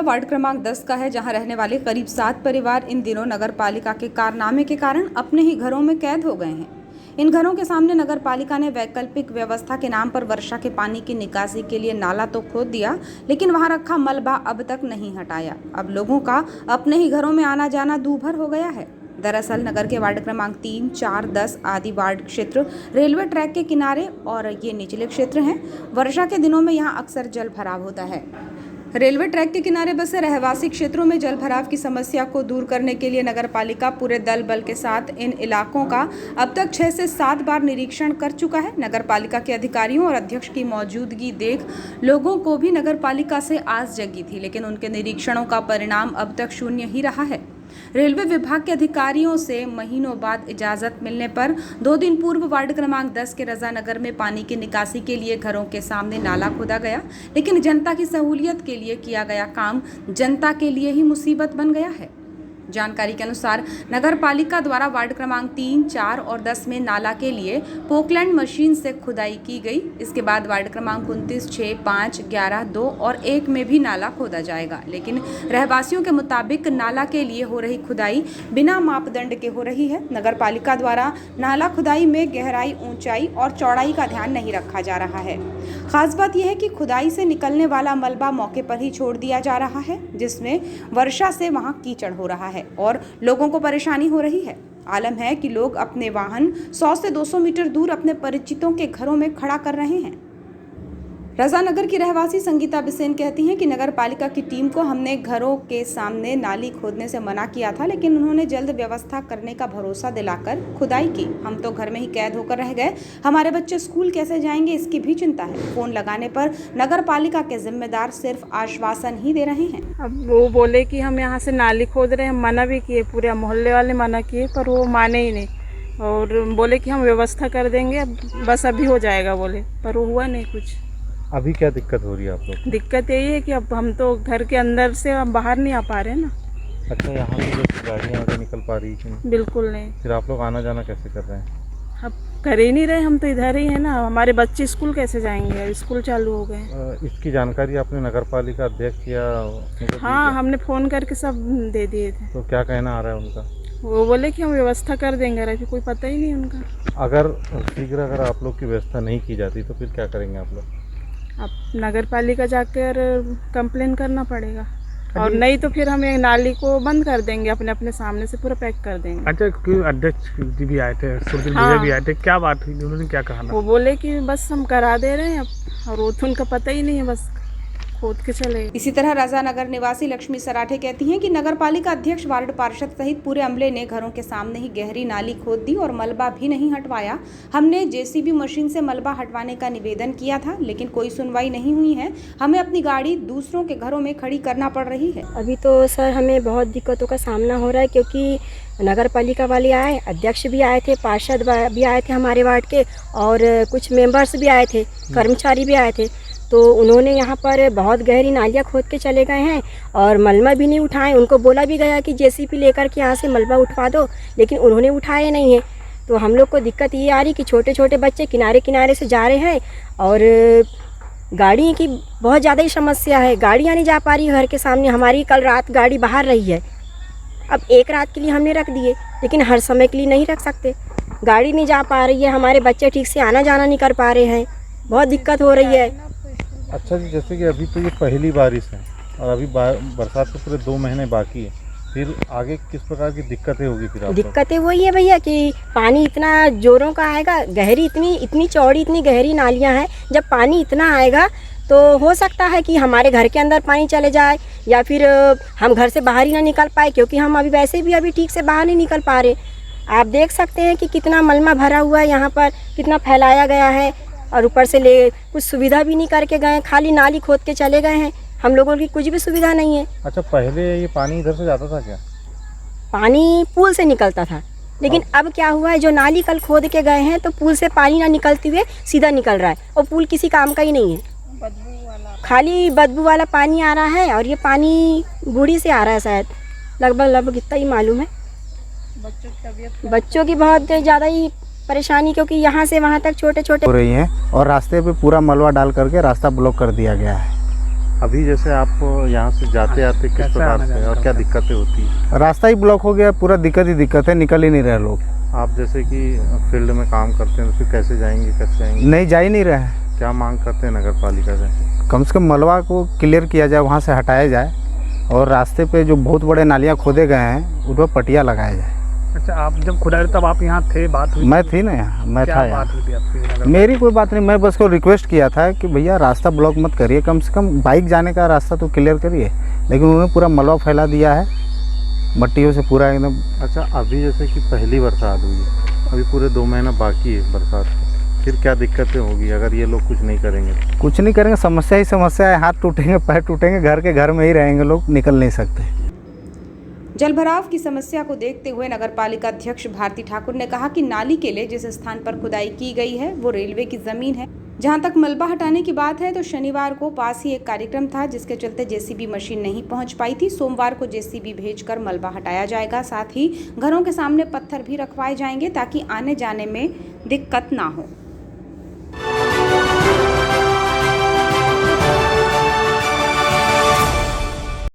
Ward क्रमांक 10 का है, जहां रहने वाले करीब 7 परिवार इन दिनों नगर पालिका के कारनामे के कारण अपने ही घरों में कैद हो गए हैं। इन घरों के सामने नगर पालिका ने वैकल्पिक व्यवस्था के नाम पर वर्षा के पानी की निकासी के लिए नाला तो खोद दिया, लेकिन वहां रखा मलबा अब तक नहीं हटाया। अब लोगों का अपने ही घरों में आना जाना दूभर हो गया है। दरअसल नगर के वार्ड क्रमांक 3, 4, 10 आदि वार्ड क्षेत्र रेलवे ट्रैक के किनारे और ये निचले क्षेत्र हैं। वर्षा के दिनों में यहाँ अक्सर जल भराव होता है। रेलवे ट्रैक के किनारे बसे रहवासी क्षेत्रों में जल भराव की समस्या को दूर करने के लिए नगर पालिका पूरे दल बल के साथ इन इलाकों का अब तक 6 से 7 बार निरीक्षण कर चुका है। नगर पालिका के अधिकारियों और अध्यक्ष की मौजूदगी देख लोगों को भी नगर पालिका से आस जगी थी, लेकिन उनके निरीक्षणों का परिणाम अब तक शून्य ही रहा है। रेलवे विभाग के अधिकारियों से महीनों बाद इजाजत मिलने पर 2 दिन पूर्व वार्ड क्रमांक 10 के रजानगर में पानी की निकासी के लिए घरों के सामने नाला खोदा गया, लेकिन जनता की सहूलियत के लिए किया गया काम जनता के लिए ही मुसीबत बन गया है। जानकारी के अनुसार नगर पालिका द्वारा वार्ड क्रमांक 3, 4 और 10 में नाला के लिए पोकलैंड मशीन से खुदाई की गई। इसके बाद वार्ड क्रमांक 29, 6, 5, 11, 2 और 1 में भी नाला खोदा जाएगा, लेकिन रहवासियों के मुताबिक नाला के लिए हो रही खुदाई बिना मापदंड के हो रही है। नगर पालिका द्वारा नाला खुदाई में गहराई, ऊंचाई और चौड़ाई का ध्यान नहीं रखा जा रहा है। खास बात यह है कि खुदाई से निकलने वाला मलबा मौके पर ही छोड़ दिया जा रहा है, जिसमें वर्षा से वहां कीचड़ हो रहा है और लोगों को परेशानी हो रही है। आलम है कि लोग अपने वाहन 100 से 200 मीटर दूर अपने परिचितों के घरों में खड़ा कर रहे हैं। रजानगर की रहवासी संगीता बिसेन कहती हैं कि नगर पालिका की टीम को हमने घरों के सामने नाली खोदने से मना किया था, लेकिन उन्होंने जल्द व्यवस्था करने का भरोसा दिलाकर खुदाई की। हम तो घर में ही कैद होकर रह गए। हमारे बच्चे स्कूल कैसे जाएंगे, इसकी भी चिंता है। फोन लगाने पर नगर पालिका के जिम्मेदार सिर्फ आश्वासन ही दे रहे हैं। अब वो बोले कि हम यहाँ से नाली खोद रहे हैं, हम मना भी किए, पूरे मोहल्ले वाले मना किए, पर वो माने ही नहीं और बोले कि हम व्यवस्था कर देंगे, बस अभी हो जाएगा बोले, पर वो हुआ नहीं कुछ। अभी क्या दिक्कत हो रही है आप लोग? दिक्कत यही है कि अब हम तो घर के अंदर से हम बाहर नहीं आ पा रहे ना। अच्छा, यहाँ की जो गाड़ियाँ वगैरह निकल पा रही हैं? बिल्कुल नहीं। फिर आप लोग आना जाना कैसे कर रहे हैं? अब कर ही नहीं रहे, हम तो इधर ही हैं ना। हमारे बच्चे स्कूल कैसे जाएंगे, स्कूल चालू हो गए। इसकी जानकारी आपने नगर पालिका अध्यक्ष या? हाँ, हमने फ़ोन करके सब दे दिए थे। तो क्या कहना आ रहा है उनका? वो बोले कि हम व्यवस्था कर देंगे, अभी कोई पता ही नहीं उनका। अगर शीघ्र अगर आप लोग की व्यवस्था नहीं की जाती तो फिर क्या करेंगे आप लोग? अब नगर पालिका जाकर कंप्लेन करना पड़ेगा और नहीं तो फिर हम एक नाली को बंद कर देंगे, अपने अपने सामने से पूरा पैक कर देंगे। अच्छा, क्यों अध्यक्ष जी भी आए थे, सुरजन हाँ। भी आए थे, क्या बात हुई, उन्होंने क्या कहा? वो बोले कि बस हम करा दे रहे हैं अब, और वो तो उनका पता ही नहीं है, बस खोद के चले। इसी तरह रजानगर निवासी लक्ष्मी सराठे कहती हैं कि नगर पालिका अध्यक्ष, वार्ड पार्षद सहित पूरे अमले ने घरों के सामने ही गहरी नाली खोद दी और मलबा भी नहीं हटवाया। हमने जेसीबी मशीन से मलबा हटवाने का निवेदन किया था, लेकिन कोई सुनवाई नहीं हुई है। हमें अपनी गाड़ी दूसरों के घरों में खड़ी करना पड़ रही है। अभी तो सर हमें बहुत दिक्कतों का सामना हो रहा है, क्योंकि नगर पालिका वाले आए, अध्यक्ष भी आए थे, पार्षद भी आए थे हमारे वार्ड के, और कुछ मेंबर्स भी आए थे, कर्मचारी भी आए थे। तो उन्होंने यहाँ पर बहुत गहरी नालियाँ खोद के चले गए हैं और मलबा भी नहीं उठाए। उनको बोला भी गया कि जेसीबी लेकर के यहाँ से मलबा उठवा दो, लेकिन उन्होंने उठाए नहीं है। तो हम लोग को दिक्कत ये आ रही कि छोटे छोटे बच्चे किनारे किनारे से जा रहे हैं और गाड़ी की बहुत ज़्यादा ही समस्या है। गाड़ियाँ नहीं जा पा रही घर के सामने। हमारी कल रात गाड़ी बाहर रही है। अब एक रात के लिए हमने रख दिए, लेकिन हर समय के लिए नहीं रख सकते। गाड़ी नहीं जा पा रही है, हमारे बच्चे ठीक से आना जाना नहीं कर पा रहे हैं, बहुत दिक्कत हो रही है। अच्छा जी, जैसे कि अभी तो ये पहली बारिश है और अभी बरसात के पूरे 2 महीने बाकी है, फिर आगे किस प्रकार की दिक्कतें होगी? फिर दिक्कतें वही है भैया कि पानी इतना जोरों का आएगा, गहरी इतनी चौड़ी इतनी गहरी नालियाँ हैं। जब पानी इतना आएगा तो हो सकता है कि हमारे घर के अंदर पानी चले जाए या फिर हम घर से बाहर ही ना निकल पाए, क्योंकि हम अभी वैसे भी अभी ठीक से बाहर नहीं निकल पा रहे। आप देख सकते हैं कि कितना मलबा भरा हुआ है यहाँ पर, कितना फैलाया गया है, और ऊपर से कुछ सुविधा भी नहीं करके गए, खाली नाली खोद के चले गए हैं। हम लोगों की कुछ भी सुविधा नहीं है। अच्छा, पहले ये पानी इधर से जाता था क्या? पानी पुल से निकलता था, लेकिन अब क्या हुआ है, जो नाली कल खोद के गए हैं तो पुल से पानी ना निकलते हुए सीधा निकल रहा है, और पुल किसी काम का ही नहीं है। खाली बदबू वाला पानी आ रहा है, और ये पानी बूढ़ी से आ रहा है शायद, लगभग इतना ही मालूम है। बच्चों की बहुत ज़्यादा ही परेशानी, क्योंकि यहाँ से वहाँ तक छोटे छोटे हो रही हैं और रास्ते पे पूरा मलबा डाल करके रास्ता ब्लॉक कर दिया गया है। अभी जैसे आप यहाँ से जाते आते किस कैसे प्रकार आना से जाना और क्या होता है? दिक्कतें होती है? रास्ता ही ब्लॉक हो गया, पूरा दिक्कत ही दिक्कत है, निकल ही नहीं रहे लोग। आप जैसे कि फील्ड में काम करते हैं तो फिर कैसे जाएंगे, कैसे आएंगे? नहीं जा ही नहीं रहे हैं। क्या मांग करते हैं नगर पालिका से? कम से कम मलबा को क्लियर किया जाए, वहाँ से हटाया जाए और रास्ते पे जो बहुत बड़े नालियाँ खोदे गए हैं उन पर पटिया लगाया जाए। अच्छा, आप जब खुदा तब आप यहाँ थे, बात हुई? मैं थी ना यहाँ, मैं क्या था बात यहाँ। हुई थी आपकी नगर? मेरी कोई बात नहीं, मैं बस को रिक्वेस्ट किया था कि भैया रास्ता ब्लॉक मत करिए, कम से कम बाइक जाने का रास्ता तो क्लियर करिए। लेकिन उन्होंने पूरा मलबा फैला दिया है, मट्टियों से पूरा एकदम। अच्छा, अभी जैसे कि पहली बरसात हुई है, अभी पूरे 2 महीना बाकी है बरसात के, फिर क्या दिक्कतें होगी अगर ये लोग कुछ नहीं करेंगे तो? कुछ नहीं करेंगे, समस्या ही समस्या है, हाथ टूटेंगे, पैर टूटेंगे, घर के घर में ही रहेंगे लोग, निकल नहीं सकते। जलभराव की समस्या को देखते हुए नगर पालिका अध्यक्ष भारती ठाकुर ने कहा कि नाली के लिए जिस स्थान पर खुदाई की गई है वो रेलवे की जमीन है। जहां तक मलबा हटाने की बात है तो शनिवार को पास ही एक कार्यक्रम था जिसके चलते जेसीबी मशीन नहीं पहुंच पाई थी। सोमवार को जेसीबी भेजकर मलबा हटाया जाएगा, साथ ही घरों के सामने पत्थर भी रखवाए जाएंगे ताकि आने जाने में दिक्कत ना हो।